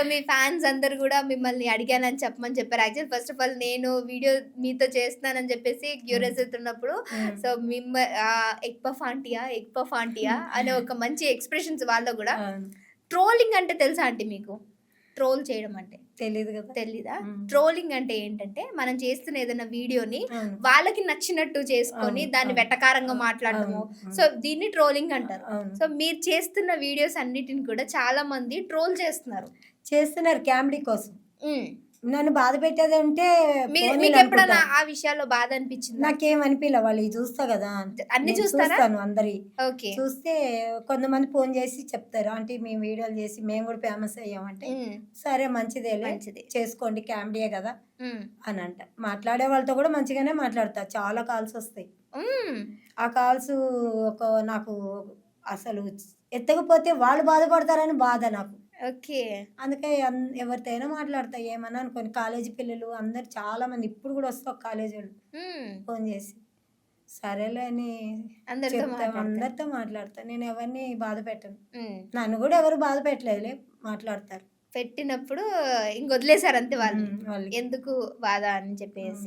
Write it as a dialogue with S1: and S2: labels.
S1: మీ fans అందరూ గూడా మిమ్మల్ని అడిగానని చెప్పమని చెప్పారు. యాక్చువల్లీ ఫస్ట్ ఆఫ్ ఆల్ నేను వీడియో మీతో చేస్తున్నానని చెప్పేసి
S2: హ్మ్.
S1: క్యూరియస్ అవుతున్నప్పుడు
S2: హ్మ్.
S1: సో ఎగ్ పఫ్ ఆంటీయా? ఎగ్ పఫ్ ఆంటీయా? అనే ఒక మంచి ఎక్స్‌ప్రెషన్స్ వాళ్ళలో గూడా.
S2: అవును.
S1: ట్రోలింగ్ అంటే తెలుసా ఆంటీ మీకు? ట్రోల్ చేయడం అంటే?
S2: తెలీదు గదా!
S1: తెలీదా?
S2: హ్మ్.
S1: ట్రోలింగ్ అంటే ఏంటంటే, మనం చేస్తున్న ఏదైనా వీడియోని
S2: అవును.
S1: వాళ్ళకి నచ్చినట్టు చేసుకొని,
S2: అవును.
S1: దాన్ని
S2: అవును.
S1: వెటకారంగా
S2: అవును.
S1: మాట్లాడడము.
S2: అవును.
S1: సో, దీన్ని ట్రోలింగ్ అంటారు.
S2: అవును.
S1: సో, మీరు చేస్తున్న వీడియోస్ అన్నిటిని కూడా చాలా మంది ట్రోల్ చేస్తున్నారు.
S2: చేస్తున్నారు కామెడీ కోసం.
S1: హ్మ్.
S2: నన్ను బాధ పెట్టేదంటే పోనీలే
S1: మీకెప్పుడన్నా
S2: అనుకుంటా.
S1: ఆ విషయాల్లో బాధ అనిపిచ్చిందా?
S2: నాకేం అనిపియలే. వాళ్ళయి చూస్తా గదా!
S1: అన్ని
S2: నేను
S1: చూస్తారా?
S2: చూస్తాను అందరియి.
S1: ఓకే.
S2: చూస్తే కొంతమంది ఫోను జేసి చెప్తారు. ఆంటీ మేము వీడియోలు జేసి మేము గూడా ఫేమస్ అయ్యామంటే,
S1: హ్మ్.
S2: సరే మంచిదేలే
S1: మంచిది.
S2: చేసుకోండి కామెడీయే గదా!
S1: హ్మ్.
S2: అనంట. మాట్లాడే వాళ్ళతో గూడా మంచిగానే మాట్లాడతా. చాలా కాల్సొస్తాయి.
S1: హ్మ్.
S2: ఆ కాల్సు ఒక నాకు అసలు ఎత్తకపోతే వాళ్ళు బాధపడతారని బాధ నాకు.
S1: ఓకే.
S2: అందుకే ఎవరితో అయినా మాట్లాడతా. ఏమన్నా అనుకోని. కాలేజీ పిల్లలు అందరూ చాలా మంది ఇప్పుడు గూడా వస్తారు కాలేజోళ్ళు
S1: హ్మ్.
S2: ఫోను జేసి. సరేలే అని
S1: అందరితో
S2: చెప్తాం.
S1: మాట్లాడతారు.
S2: అందరితో మాట్లాడతా. నేను ఎవరిని బాధ పెట్టను.
S1: హ్మ్.
S2: నన్ను గూడా ఎవరు బాధ పెట్టలేదులే. మాట్లాడతారు.
S1: పెట్టినప్పుడు ఇంకొదిలేసారు అంతే వాళ్ళు.
S2: వాళ్ళు.
S1: ఎందుకు బాధ అని చెప్పేసి.
S2: హ్మ్.